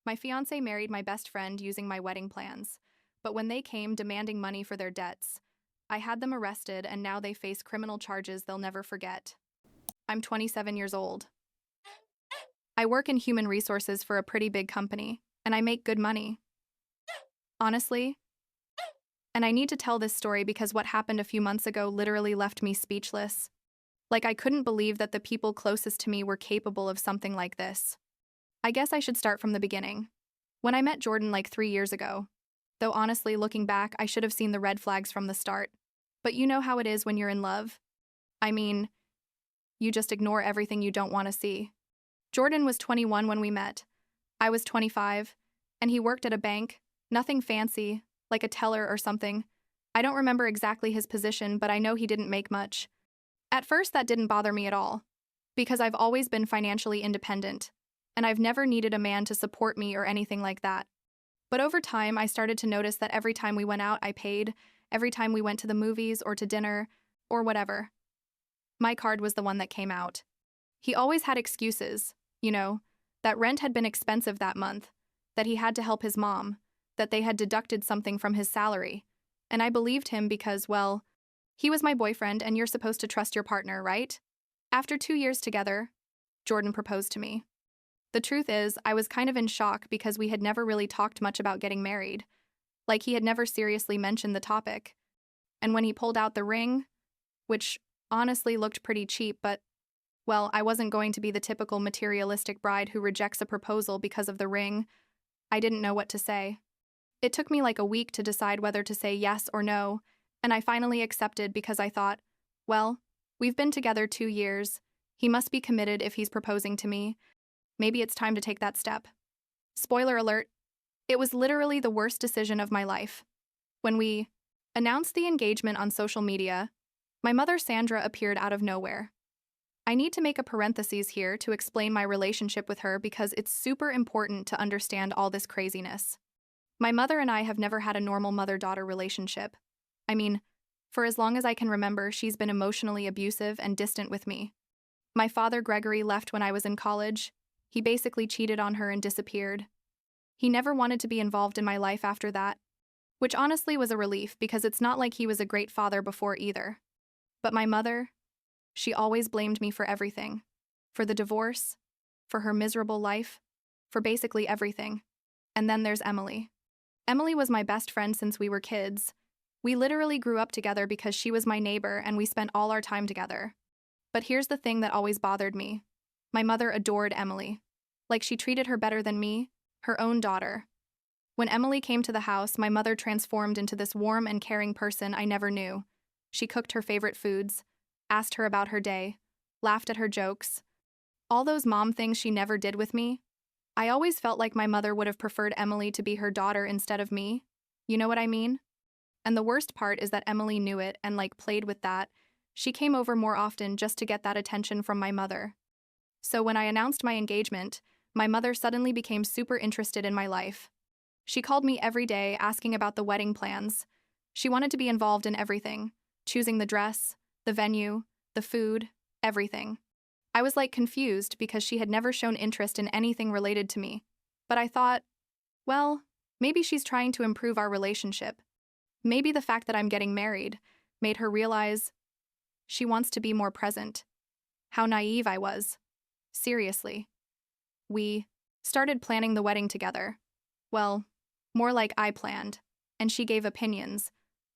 My fiancé married my best friend using my wedding plans, but when they came demanding money for their debts, I had them arrested and now they face criminal charges they'll never forget. I'm 27 years old. I work in human resources for a pretty big company, and I make good money. Honestly, and I need to tell this story because what happened a few months ago literally left me speechless. Like, I couldn't believe that the people closest to me were capable of something like this. I guess I should start from the beginning. When I met Jordan like 3 years ago, though honestly, looking back, I should have seen the red flags from the start. But you know how it is when you're in love. I mean, you just ignore everything you don't want to see. Jordan was 21 when we met. I was 25, and he worked at a bank, nothing fancy, like a teller or something. I don't remember exactly his position, but I know he didn't make much. At first, that didn't bother me at all, because I've always been financially independent, and I've never needed a man to support me or anything like that. But over time, I started to notice that every time we went out, I paid, every time we went to the movies or to dinner, or whatever. My card was the one that came out. He always had excuses, that rent had been expensive that month, that he had to help his mom, that they had deducted something from his salary. And I believed him because, well, he was my boyfriend and you're supposed to trust your partner, right? After 2 years together, Jordan proposed to me. The truth is, I was kind of in shock because we had never really talked much about getting married. Like, he had never seriously mentioned the topic. And when he pulled out the ring, which honestly looked pretty cheap, but, well, I wasn't going to be the typical materialistic bride who rejects a proposal because of the ring, I didn't know what to say. It took me like a week to decide whether to say yes or no, and I finally accepted because I thought, well, we've been together 2 years. He must be committed if he's proposing to me. Maybe it's time to take that step. Spoiler alert, it was literally the worst decision of my life. When we announced the engagement on social media, my mother Sandra appeared out of nowhere. I need to make a parenthesis here to explain my relationship with her because it's super important to understand all this craziness. My mother and I have never had a normal mother-daughter relationship. I mean, for as long as I can remember, she's been emotionally abusive and distant with me. My father, Gregory, left when I was in college. He basically cheated on her and disappeared. He never wanted to be involved in my life after that, which honestly was a relief because it's not like he was a great father before either. But my mother, she always blamed me for everything. For the divorce, for her miserable life, for basically everything. And then there's Emily. Emily was my best friend since we were kids. We literally grew up together because she was my neighbor and we spent all our time together. But here's the thing that always bothered me. My mother adored Emily. Like, she treated her better than me, her own daughter. When Emily came to the house, my mother transformed into this warm and caring person I never knew. She cooked her favorite foods, asked her about her day, laughed at her jokes. All those mom things she never did with me. I always felt like my mother would have preferred Emily to be her daughter instead of me. You know what I mean? And the worst part is that Emily knew it and played with that. She came over more often just to get that attention from my mother. So when I announced my engagement, my mother suddenly became super interested in my life. She called me every day asking about the wedding plans. She wanted to be involved in everything, choosing the dress, the venue, the food, everything. I was confused because she had never shown interest in anything related to me. But I thought, well, maybe she's trying to improve our relationship. Maybe the fact that I'm getting married made her realize she wants to be more present. How naive I was. Seriously. We started planning the wedding together. Well, more like I planned, and she gave opinions,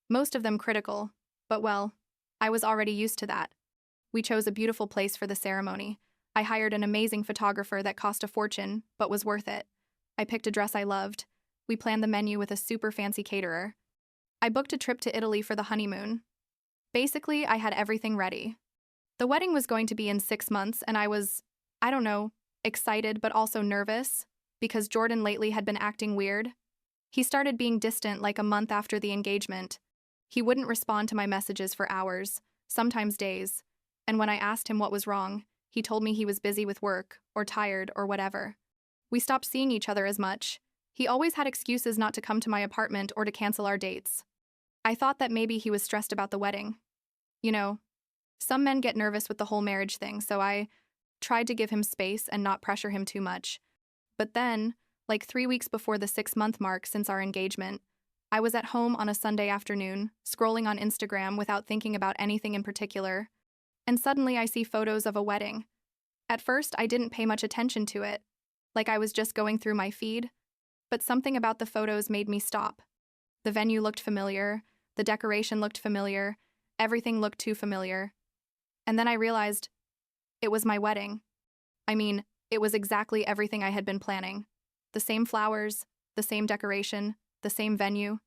most of them critical, but well, I was already used to that. We chose a beautiful place for the ceremony. I hired an amazing photographer that cost a fortune, but was worth it. I picked a dress I loved. We planned the menu with a super fancy caterer. I booked a trip to Italy for the honeymoon. Basically, I had everything ready. The wedding was going to be in 6 months, and I was, excited but also nervous, because Jordan lately had been acting weird. He started being distant like a month after the engagement. He wouldn't respond to my messages for hours, sometimes days, and when I asked him what was wrong, he told me he was busy with work, or tired, or whatever. We stopped seeing each other as much. He always had excuses not to come to my apartment or to cancel our dates. I thought that maybe he was stressed about the wedding. Some men get nervous with the whole marriage thing, so I tried to give him space and not pressure him too much. But then, like 3 weeks before the 6-month mark since our engagement. I was at home on a Sunday afternoon, scrolling on Instagram without thinking about anything in particular, and suddenly I see photos of a wedding. At first, I didn't pay much attention to it, like I was just going through my feed, but something about the photos made me stop. The venue looked familiar, the decoration looked familiar, everything looked too familiar. And then I realized it was my wedding. I mean, it was exactly everything I had been planning. The same flowers, the same decoration, the same venue.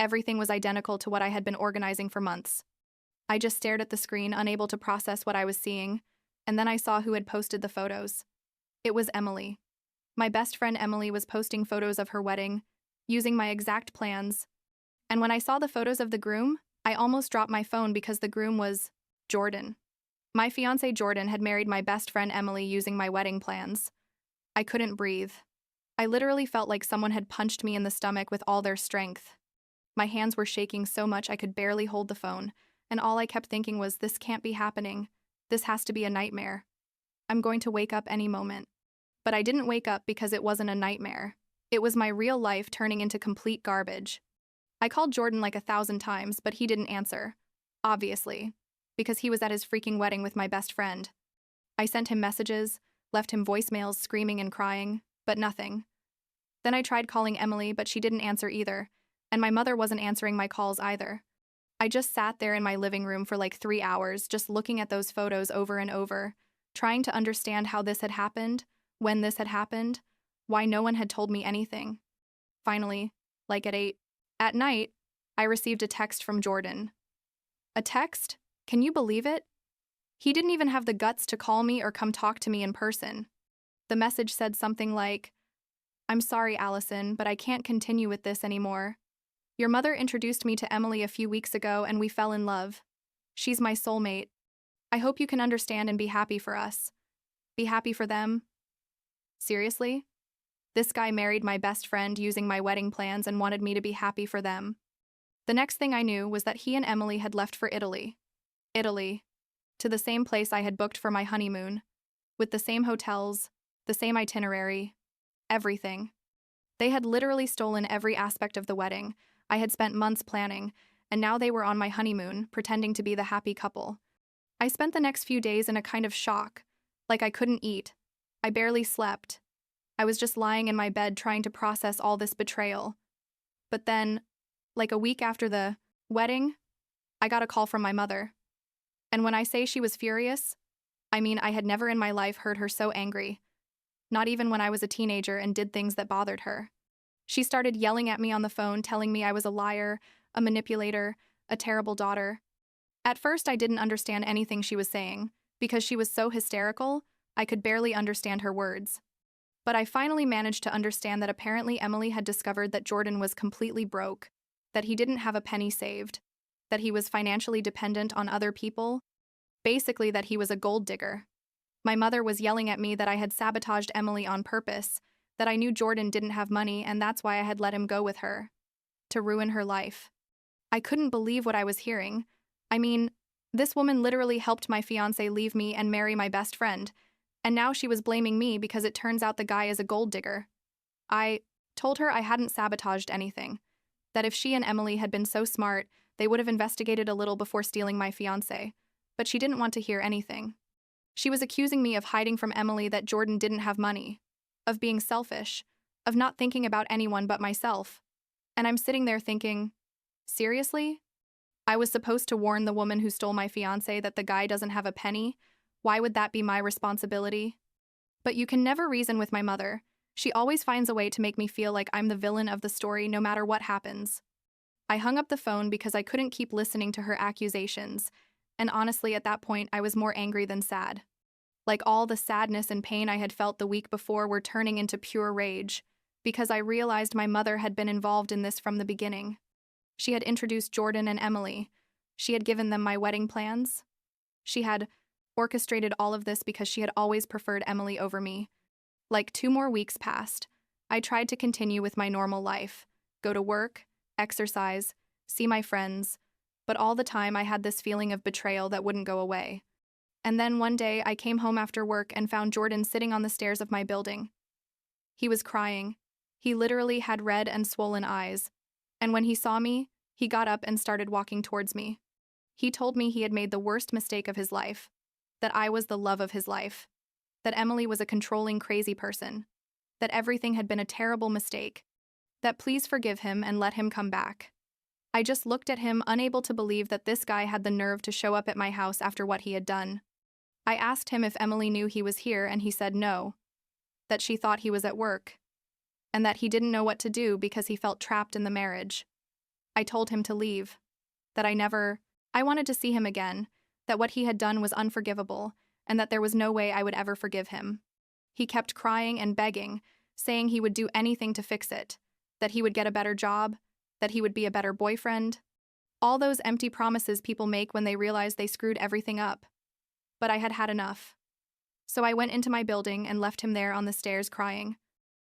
Everything was identical to what I had been organizing for months. I just stared at the screen, unable to process what I was seeing, and then I saw who had posted the photos. It was Emily. My best friend Emily was posting photos of her wedding, using my exact plans. And when I saw the photos of the groom, I almost dropped my phone because the groom was Jordan. My fiancé Jordan had married my best friend Emily using my wedding plans. I couldn't breathe. I literally felt like someone had punched me in the stomach with all their strength. My hands were shaking so much I could barely hold the phone, and all I kept thinking was, this can't be happening. This has to be a nightmare. I'm going to wake up any moment. But I didn't wake up because it wasn't a nightmare. It was my real life turning into complete garbage. I called Jordan like 1,000 times, but he didn't answer. Obviously, because he was at his freaking wedding with my best friend. I sent him messages, left him voicemails screaming and crying, but nothing. Then I tried calling Emily, but she didn't answer either, and my mother wasn't answering my calls either. I just sat there in my living room for like 3 hours, just looking at those photos over and over, trying to understand how this had happened, when this had happened, why no one had told me anything. Finally, like at 8 at night, I received a text from Jordan. A text? Can you believe it? He didn't even have the guts to call me or come talk to me in person. The message said something like, "I'm sorry, Allison, but I can't continue with this anymore. Your mother introduced me to Emily a few weeks ago and we fell in love. She's my soulmate. I hope you can understand and be happy for us. Be happy for them." Seriously? This guy married my best friend using my wedding plans and wanted me to be happy for them. The next thing I knew was that he and Emily had left for Italy. Italy. To the same place I had booked for my honeymoon. With the same hotels, the same itinerary, everything. They had literally stolen every aspect of the wedding I had spent months planning, and now they were on my honeymoon, pretending to be the happy couple. I spent the next few days in a kind of shock, like I couldn't eat. I barely slept. I was just lying in my bed trying to process all this betrayal. But then, like a week after the wedding, I got a call from my mother. And when I say she was furious, I mean I had never in my life heard her so angry. Not even when I was a teenager and did things that bothered her. She started yelling at me on the phone, telling me I was a liar, a manipulator, a terrible daughter. At first, I didn't understand anything she was saying, because she was so hysterical, I could barely understand her words. But I finally managed to understand that apparently Emily had discovered that Jordan was completely broke, that he didn't have a penny saved, that he was financially dependent on other people, basically that he was a gold digger. My mother was yelling at me that I had sabotaged Emily on purpose, that I knew Jordan didn't have money and that's why I had let him go with her. To ruin her life. I couldn't believe what I was hearing. I mean, this woman literally helped my fiancé leave me and marry my best friend, and now she was blaming me because it turns out the guy is a gold digger. I told her I hadn't sabotaged anything, that if she and Emily had been so smart, they would have investigated a little before stealing my fiancé, but she didn't want to hear anything. She was accusing me of hiding from Emily that Jordan didn't have money, of being selfish, of not thinking about anyone but myself. And I'm sitting there thinking, seriously? I was supposed to warn the woman who stole my fiancé that the guy doesn't have a penny? Why would that be my responsibility? But you can never reason with my mother. She always finds a way to make me feel like I'm the villain of the story no matter what happens. I hung up the phone because I couldn't keep listening to her accusations, and honestly at that point I was more angry than sad. Like all the sadness and pain I had felt the week before were turning into pure rage, because I realized my mother had been involved in this from the beginning. She had introduced Jordan and Emily. She had given them my wedding plans. She had orchestrated all of this because she had always preferred Emily over me. Like 2 more weeks passed. I tried to continue with my normal life, go to work, exercise, see my friends, but all the time I had this feeling of betrayal that wouldn't go away. And then one day I came home after work and found Jordan sitting on the stairs of my building. He was crying. He literally had red and swollen eyes, and when he saw me, he got up and started walking towards me. He told me he had made the worst mistake of his life, that I was the love of his life, that Emily was a controlling, crazy person, that everything had been a terrible mistake, that please forgive him and let him come back. I just looked at him, unable to believe that this guy had the nerve to show up at my house after what he had done. I asked him if Emily knew he was here, and he said no, that she thought he was at work, and that he didn't know what to do because he felt trapped in the marriage. I told him to leave, that I wanted to see him again, that what he had done was unforgivable, and that there was no way I would ever forgive him. He kept crying and begging, saying he would do anything to fix it, that he would get a better job, that he would be a better boyfriend. All those empty promises people make when they realize they screwed everything up. But I had had enough. So I went into my building and left him there on the stairs crying.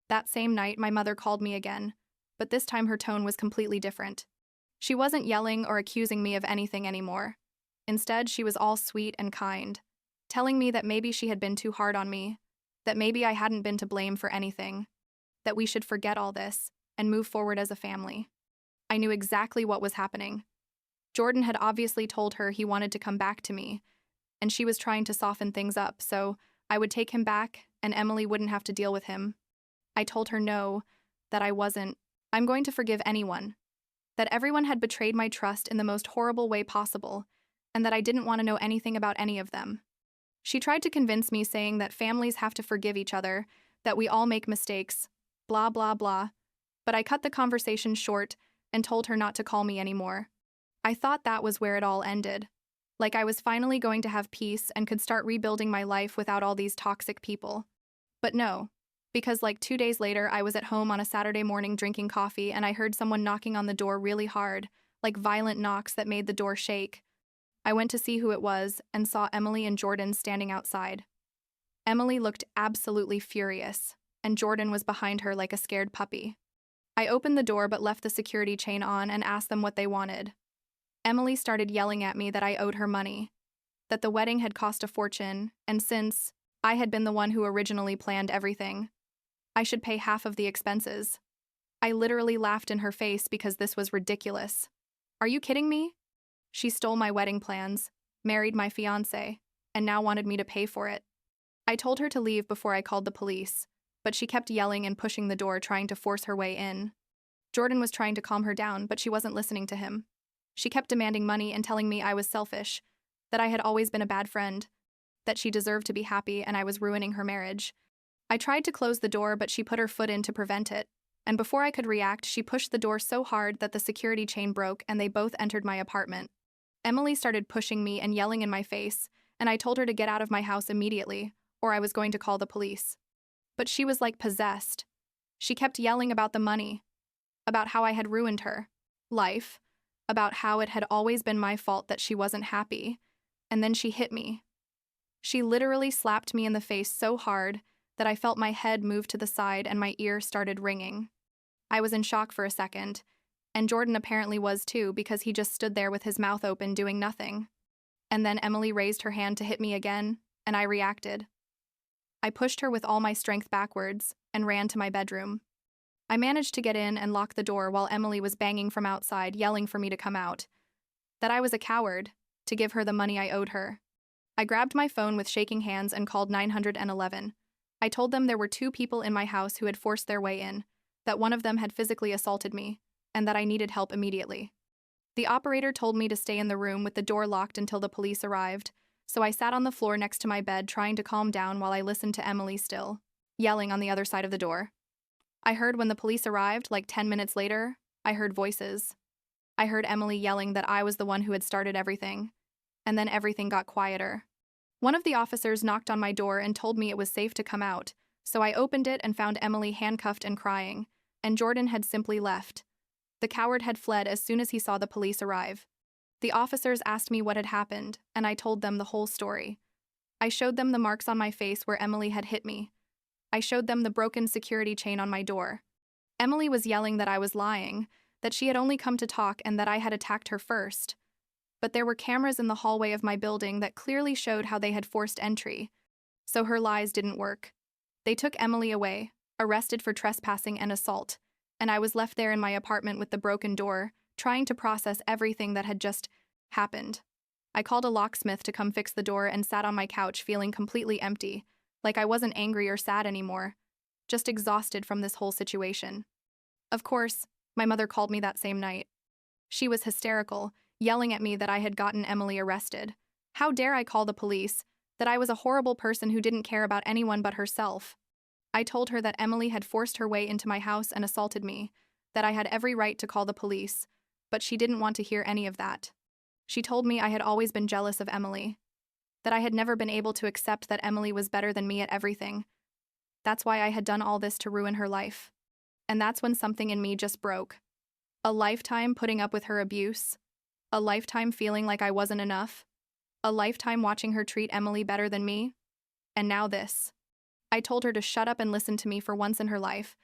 That same night, my mother called me again, but this time her tone was completely different. She wasn't yelling or accusing me of anything anymore. Instead, she was all sweet and kind, telling me that maybe she had been too hard on me, that maybe I hadn't been to blame for anything, that we should forget all this and move forward as a family. I knew exactly what was happening. Jordan had obviously told her he wanted to come back to me, and she was trying to soften things up so I would take him back and Emily wouldn't have to deal with him. I told her no, that I wasn't. I'm going to forgive anyone, that everyone had betrayed my trust in the most horrible way possible, and that I didn't want to know anything about any of them. She tried to convince me, saying that families have to forgive each other, that we all make mistakes, blah, blah, blah. But I cut the conversation short and told her not to call me anymore. I thought that was where it all ended. Like I was finally going to have peace and could start rebuilding my life without all these toxic people. But no, because like 2 days later, I was at home on a Saturday morning drinking coffee and I heard someone knocking on the door really hard, like violent knocks that made the door shake. I went to see who it was and saw Emily and Jordan standing outside. Emily looked absolutely furious, and Jordan was behind her like a scared puppy. I opened the door but left the security chain on and asked them what they wanted. Emily started yelling at me that I owed her money, that the wedding had cost a fortune, and since I had been the one who originally planned everything, I should pay half of the expenses. I literally laughed in her face because this was ridiculous. Are you kidding me? She stole my wedding plans, married my fiancé, and now wanted me to pay for it. I told her to leave before I called the police, but she kept yelling and pushing the door, trying to force her way in. Jordan was trying to calm her down, but she wasn't listening to him. She kept demanding money and telling me I was selfish, that I had always been a bad friend, that she deserved to be happy and I was ruining her marriage. I tried to close the door, but she put her foot in to prevent it, and before I could react, she pushed the door so hard that the security chain broke and they both entered my apartment. Emily started pushing me and yelling in my face, and I told her to get out of my house immediately, or I was going to call the police. But she was like possessed. She kept yelling about the money, about how I had ruined her life, about how it had always been my fault that she wasn't happy, and then she hit me. She literally slapped me in the face so hard that I felt my head move to the side and my ear started ringing. I was in shock for a second, and Jordan apparently was too because he just stood there with his mouth open doing nothing. And then Emily raised her hand to hit me again, and I reacted. I pushed her with all my strength backwards and ran to my bedroom. I managed to get in and lock the door while Emily was banging from outside, yelling for me to come out, that I was a coward, to give her the money I owed her. I grabbed my phone with shaking hands and called 911. I told them there were 2 people in my house who had forced their way in, that one of them had physically assaulted me, and that I needed help immediately. The operator told me to stay in the room with the door locked until the police arrived, so I sat on the floor next to my bed trying to calm down while I listened to Emily still yelling on the other side of the door. I heard when the police arrived, like 10 minutes later, I heard voices. I heard Emily yelling that I was the one who had started everything, and then everything got quieter. One of the officers knocked on my door and told me it was safe to come out, so I opened it and found Emily handcuffed and crying, and Jordan had simply left. The coward had fled as soon as he saw the police arrive. The officers asked me what had happened, and I told them the whole story. I showed them the marks on my face where Emily had hit me. I showed them the broken security chain on my door. Emily was yelling that I was lying, that she had only come to talk and that I had attacked her first. But there were cameras in the hallway of my building that clearly showed how they had forced entry, so her lies didn't work. They took Emily away, arrested for trespassing and assault, and I was left there in my apartment with the broken door, trying to process everything that had just happened. I called a locksmith to come fix the door and sat on my couch feeling completely empty, like I wasn't angry or sad anymore, just exhausted from this whole situation. Of course, my mother called me that same night. She was hysterical, yelling at me that I had gotten Emily arrested. How dare I call the police, that I was a horrible person who didn't care about anyone but herself. I told her that Emily had forced her way into my house and assaulted me, that I had every right to call the police, but she didn't want to hear any of that. She told me I had always been jealous of Emily, that I had never been able to accept that Emily was better than me at everything. That's why I had done all this to ruin her life. And that's when something in me just broke. A lifetime putting up with her abuse, a lifetime feeling like I wasn't enough, a lifetime watching her treat Emily better than me, and now this. I told her to shut up and listen to me for once in her life.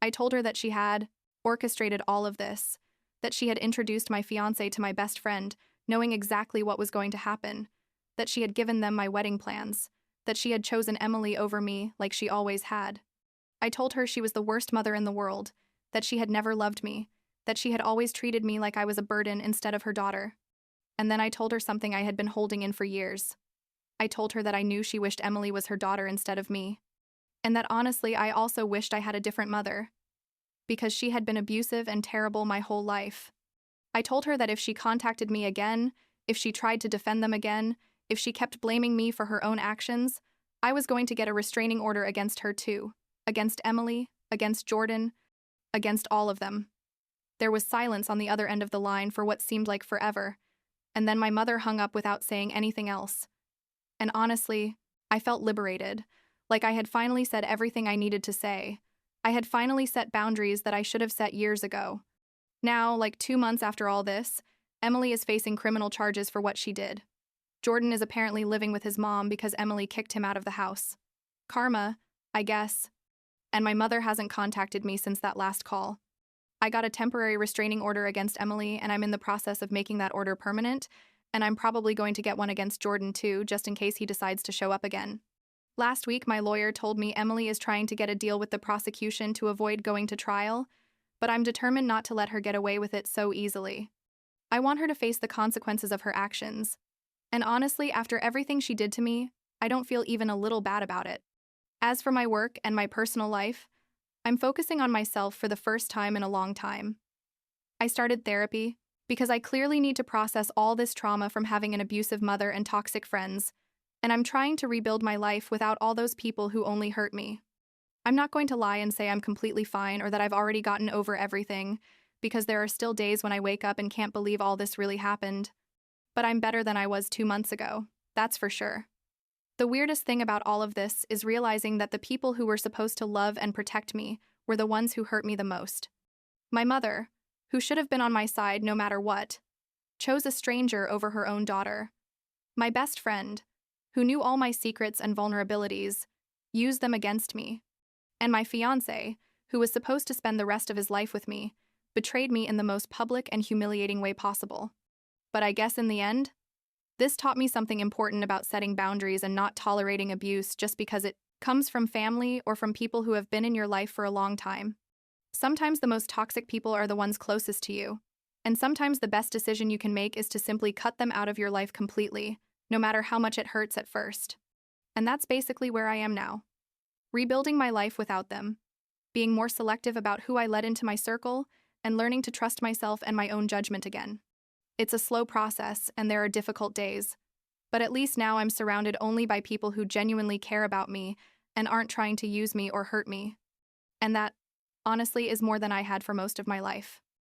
I told her that she had orchestrated all of this, that she had introduced my fiancé to my best friend, knowing exactly what was going to happen, that she had given them my wedding plans, that she had chosen Emily over me like she always had. I told her she was the worst mother in the world, that she had never loved me, that she had always treated me like I was a burden instead of her daughter. And then I told her something I had been holding in for years. I told her that I knew she wished Emily was her daughter instead of me, and that honestly I also wished I had a different mother, because she had been abusive and terrible my whole life. I told her that if she contacted me again, if she tried to defend them again, if she kept blaming me for her own actions, I was going to get a restraining order against her too, against Emily, against Jordan, against all of them. There was silence on the other end of the line for what seemed like forever, and then my mother hung up without saying anything else. And honestly, I felt liberated, like I had finally said everything I needed to say. I had finally set boundaries that I should have set years ago. Now, like 2 months after all this, Emily is facing criminal charges for what she did. Jordan is apparently living with his mom because Emily kicked him out of the house. Karma, I guess. And my mother hasn't contacted me since that last call. I got a temporary restraining order against Emily, and I'm in the process of making that order permanent, and I'm probably going to get one against Jordan too, just in case he decides to show up again. Last week, my lawyer told me Emily is trying to get a deal with the prosecution to avoid going to trial, but I'm determined not to let her get away with it so easily. I want her to face the consequences of her actions. And honestly, after everything she did to me, I don't feel even a little bad about it. As for my work and my personal life, I'm focusing on myself for the first time in a long time. I started therapy because I clearly need to process all this trauma from having an abusive mother and toxic friends, and I'm trying to rebuild my life without all those people who only hurt me. I'm not going to lie and say I'm completely fine or that I've already gotten over everything, because there are still days when I wake up and can't believe all this really happened. But I'm better than I was 2 months ago, that's for sure. The weirdest thing about all of this is realizing that the people who were supposed to love and protect me were the ones who hurt me the most. My mother, who should have been on my side no matter what, chose a stranger over her own daughter. My best friend, who knew all my secrets and vulnerabilities, used them against me. And my fiancé, who was supposed to spend the rest of his life with me, betrayed me in the most public and humiliating way possible. But I guess in the end, this taught me something important about setting boundaries and not tolerating abuse just because it comes from family or from people who have been in your life for a long time. Sometimes the most toxic people are the ones closest to you, and sometimes the best decision you can make is to simply cut them out of your life completely, no matter how much it hurts at first. And that's basically where I am now. Rebuilding my life without them, being more selective about who I let into my circle, and learning to trust myself and my own judgment again. It's a slow process, and there are difficult days. But at least now I'm surrounded only by people who genuinely care about me and aren't trying to use me or hurt me. And that, honestly, is more than I had for most of my life.